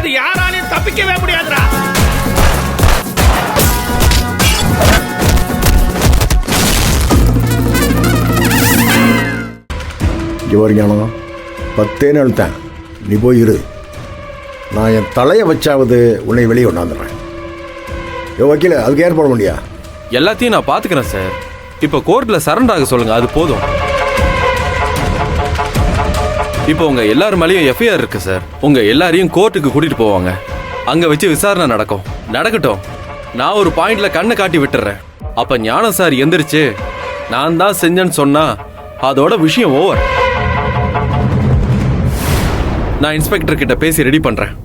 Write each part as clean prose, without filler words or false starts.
இது யாராலையும் தப்பிக்கவே முடியாதுடா. ஜோரிஞானம் 10 எழுத்தேன், நீ போய் இரு. நான் என் தலையை வச்சாவது உன்னை வெளியே கொண்டாந்துடுறேன். வக்கீல அதுக்கு ஏற்பாடு முடியா? எல்லாத்தையும் நான் பாத்துக்கிறேன் சார். இப்போ கோர்ட்ல சரண்டர் ஆக சொல்லுங்க, அது போதும். இப்போ உங்க எல்லாரும் மேலேயும் எஃப்ஐஆர் இருக்கு சார். உங்க எல்லாரையும் கோர்ட்டுக்கு கூட்டிட்டு போவாங்க. அங்க வச்சு விசாரணை நடக்கட்டும். நான் ஒரு பாயிண்ட்ல கண்ணை காட்டி விட்டுறேன். அப்ப ஞானம் சார் எந்திரிச்சு நான் தான் செஞ்சேன்னு சொன்னா அதோட விஷயம் ஓவர். நான் இன்ஸ்பெக்டர் கிட்ட பேசி ரெடி பண்றேன்.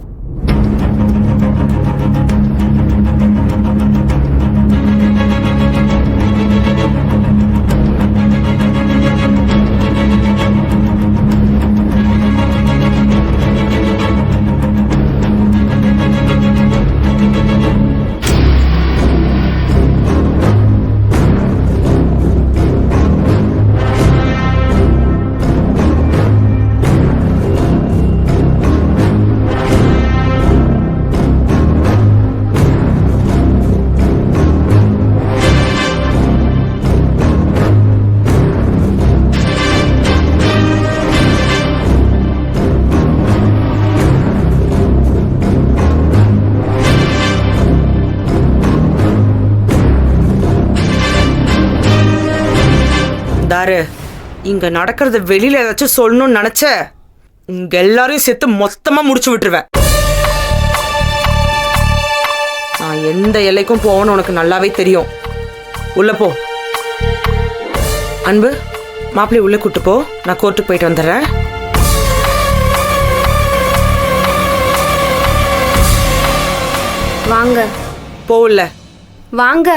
தாரு, இங்க நடக்கிறத வெளியில ஏதாச்சும் சொல்லணும்னு நினைச்ச இங்க எல்லாரையும் சேர்த்து மொத்தமா முடிச்சு விட்டுருவேன். நான் எந்த எல்லைக்கும் போகணும்னு உனக்கு நல்லாவே தெரியும். உள்ள போ. அன்பு, மாப்பிள்ளை உள்ள கூட்டு போ. நான் கோர்ட்டுக்கு போயிட்டு வந்துடுறேன். வாங்க. போகல வாங்க.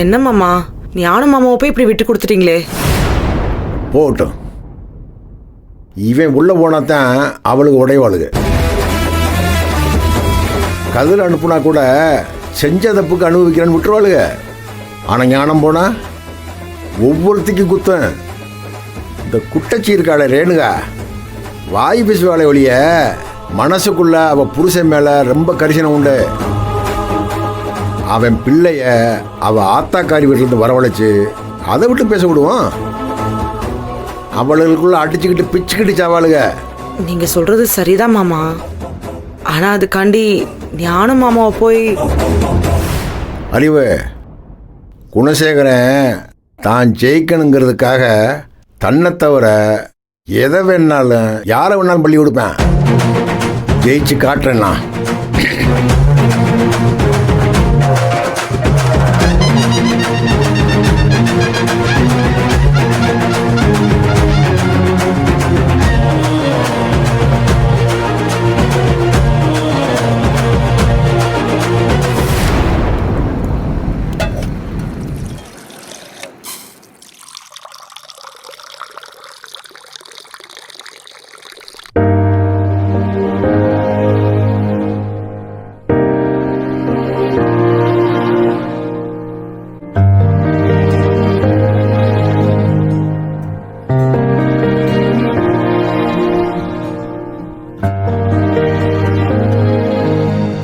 என்ன மாமா, ஞான மாமாவை போய் இப்படி விட்டு கொடுத்துட்டீங்களே? போகட்டும். இவன் உள்ள போனாதான் அவளுக்கு உடைவாளுங்க. கதிர் அனுப்புனா கூட செஞ்ச தப்புக்கு அனுபவிக்கிறேன்னு விட்டுருவாளுங்க. ஆனால் ஞானம் போனா ஒவ்வொருத்திக்கும் குத்தம். இந்த குட்டச்சி இருக்காளே ரேணுகா, வாய் பேசுவாளே ஒழிய மனசுக்குள்ள அவள் புருஷன் மேலே ரொம்ப கரிசனம் உண்டு. அவன் பிள்ளைய அவள் ஆத்தாக்காரி வீட்டிலேருந்து வரவழைச்சு அதை விட்டு பேச விடுவான். அவளுக்குள்ள அடிச்சுக்கிட்டு பிச்சுக்கிட்டு சாவாளுங்க. நீங்க சொல்றது சரிதான் மாமா. ஆனா அதுக்காண்டி ஞான மாமாவை போய் அறிவு குணசேகரன் தான் ஜெயிக்கணுங்கிறதுக்காக தன்னை தவிர எதை வேணாலும் யாரை வேணாலும் பள்ளி கொடுப்பேன். ஜெயிச்சு காட்டுறேன்னா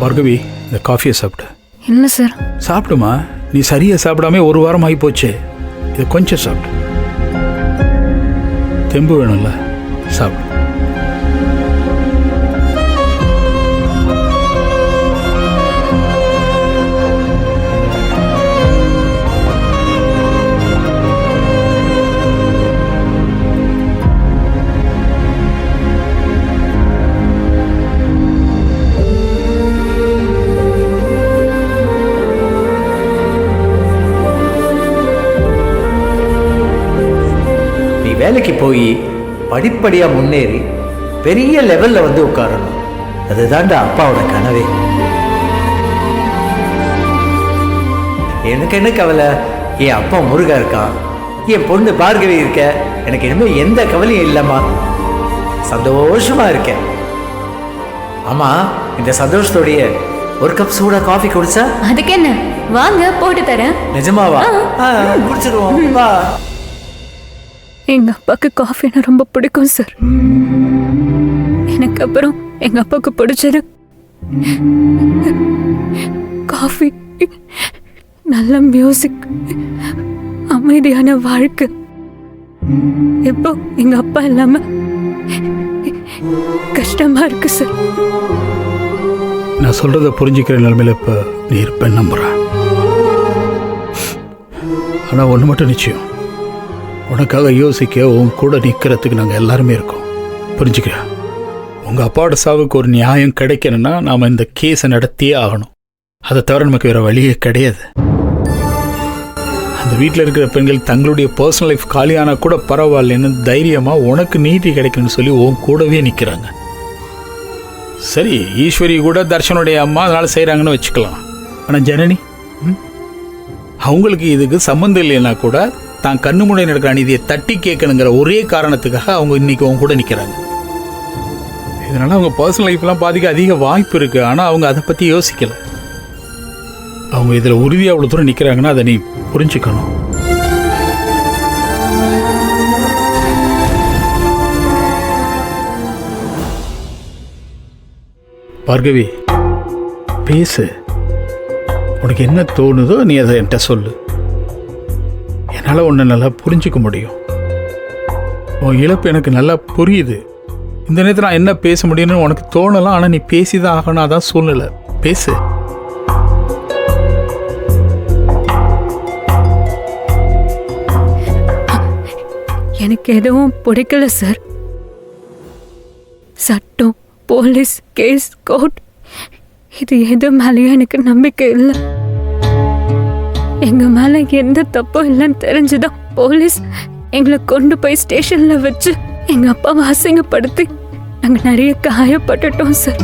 பார்கவி, இந்த காஃபியை சாப்பிடு. என்ன சார்? சாப்பிடுமா, நீ சரியா சாப்பிடாம ஒரு வாரம் ஆகி போச்சு. இது கொஞ்சம் சாப்பிடு, தெம்பு வேணும்ல, சாப்பிடு. வேலைக்கு போய் படிப்படியாக முன்னேறி பெரிய லெவலில் வந்து உட்காரணும். அதுதான்டா அப்பாவோட கனவே. எனக்கு என்ன கவலை, என் அப்பா முருகா இருக்கான், என் பொண்ணு பார்கவி இருக்க. எனக்கு இனிமேல் எந்த கவலையும் இல்லைம்மா, சந்தோஷமா இருக்கேன். ஆமாம், இந்த சந்தோஷத்தோடைய ஒரு கப் சூடா காஃபி குடிச்சா? அதுக்கு என்ன, வாங்க போட்டு தரேன். நிஜமாவா? குடிச்சிருவோம், வா. எங்க அப்பாவுக்கு காஃபினா ரொம்ப பிடிக்கும் சார். எனக்கு அப்புறம் எங்க அப்பாவுக்கு பிடிச்சது காஃபி, நல்ல மியூசிக், அமைதியான வாழ்க்கை. இப்போ எங்க அப்பா இல்லாம கஷ்டமா இருக்கு சார். நான் சொல்றத புரிஞ்சுக்கிற நிலைமையில இப்ப நீ இருப்பேன்னு நம்புறேன். ஆனா ஒண்ணு மட்டும் நிச்சயம், உனக்காக யோசிக்க உன் கூட நிக்கிறதுக்கு நாங்க எல்லாருமே இருக்கோம். புரிஞ்சுக்கிற? உங்க அப்பாவோட சாவுக்கு ஒரு நியாயம் கிடைக்கணும்னா நாம இந்த கேஸை நடத்தியே ஆகணும். அதை தவிர நமக்கு வேற வழியே கிடையாது. அந்த வீட்டில் இருக்கிற பெண்கள் தங்களுடைய பர்சனல் லைஃப் காலியானா கூட பரவாயில்லன்னு தைரியமா உனக்கு நீதி கிடைக்கணும்னு சொல்லி உன் கூடவே நிற்கிறாங்க. சரி, ஈஸ்வரி கூட தர்ஷனுடைய அம்மா அதனால செய்கிறாங்கன்னு வச்சுக்கலாம். ஆனால் ஜனனி, அவங்களுக்கு இதுக்கு சம்மந்தம் இல்லைன்னா கூட தான் கண்ணு முன்னாடி நடக்கிற அநீதியை தட்டி கேட்கணுங்கிற ஒரே காரணத்துக்காக அவங்க இன்னைக்கு அவங்க கூட நிற்கிறாங்க. இதனால அவங்க பர்சனல் லைஃப்லாம் பாதிக்க அதிக வாய்ப்பு இருக்கு. ஆனால் அவங்க அதை பற்றி யோசிக்கல. அவங்க இதில் உறுதியாக அவ்வளோ தூரம் நிற்கிறாங்கன்னா அதை நீ புரிஞ்சுக்கணும். பார்கவி, பேசு. உனக்கு என்ன தோணுதோ நீ அதை என்கிட்ட சொல்லு. என்னால் உன்னை நல்லா புரிஞ்சுக்க முடியும். உன் இழப்பு எனக்கு நல்லா புரியுது. இந்த நேரத்தில் நான் என்ன பேச முடியும்னு உனக்கு தோணலாம். ஆனால் நீ பேசிதான் ஆகணும், அதான் சூழ்நிலை. பேசு. எனக்கு எதுவும் பிடிக்கல சார். சட்டம், போலீஸ், கேஸ், கோர்ட், இது எது மேலேயும் எனக்கு நம்பிக்கை இல்லை. எங்க மேல எந்த தப்பும் இல்லைன்னு தெரிஞ்சுதான் போலீஸ் எங்களை கொண்டு போய் ஸ்டேஷன்ல வச்சு எங்க அப்பாவை அசிங்கப்படுத்தி நாங்க நிறைய காயப்பட்டுட்டோம் சார்.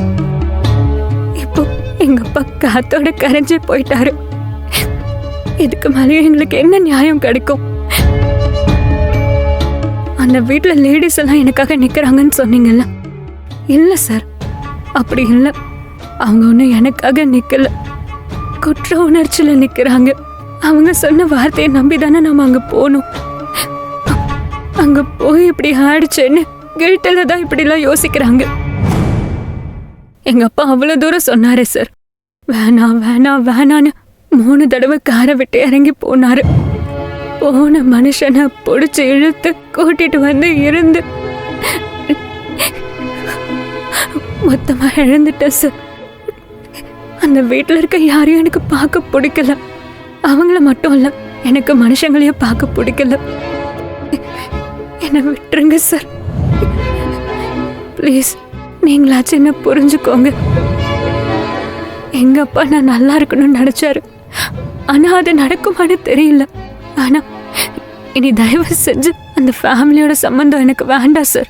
இப்போ எங்க அப்பா காத்தோட கரைஞ்சே போயிட்டாரு. இதுக்கு மேலேயும் எங்களுக்கு என்ன நியாயம் கிடைக்கும்? அந்த வீட்டுல லேடிஸ் எல்லாம் எனக்காக நிக்கிறாங்கன்னு சொன்னீங்கல்ல, இல்ல சார், அப்படி இல்லை. அவங்க ஒன்றும் எனக்காக நிக்கல, குற்ற உணர்ச்சியில நிக்கிறாங்க. அவங்க சொன்ன வார்த்தையை நம்பி தானே நம்ம அங்க போனோம். அங்க போய் இப்படி ஆயிடுச்சேன்னு கில்ட்டில தான் இப்படிலாம் யோசிக்கிறாங்க. எங்க அப்பா அவ்வளவு தூரம் சொன்னாரு சார். வேணாம் வேணாம் வேணான்னு 3 தடவை காரை விட்டு இறங்கி போனாரு. போன மனுஷனை பிடிச்சி இழுத்து கூட்டிட்டு வந்து இருந்து மொத்தமா இழந்துட்டேன் சார். அந்த வீட்டுல இருக்க யாரையும் எனக்கு பார்க்க பிடிக்கல. அவங்கள மட்டும் இல்ல, எனக்கு மனுஷங்களையும் பார்க்க பிடிக்கல. என்னை விட்டுருங்க சார், ப்ளீஸ். நீங்களாச்சும் என்ன புரிஞ்சுக்கோங்க. எங்க அப்பா நான் நல்லா இருக்கணும்னு நினைச்சாரு. ஆனா அது நடக்குமான்னு தெரியல. ஆனா இனி தயவு செஞ்சு அந்த ஃபேமிலியோட சம்பந்தம் எனக்கு வேண்டாம் சார்.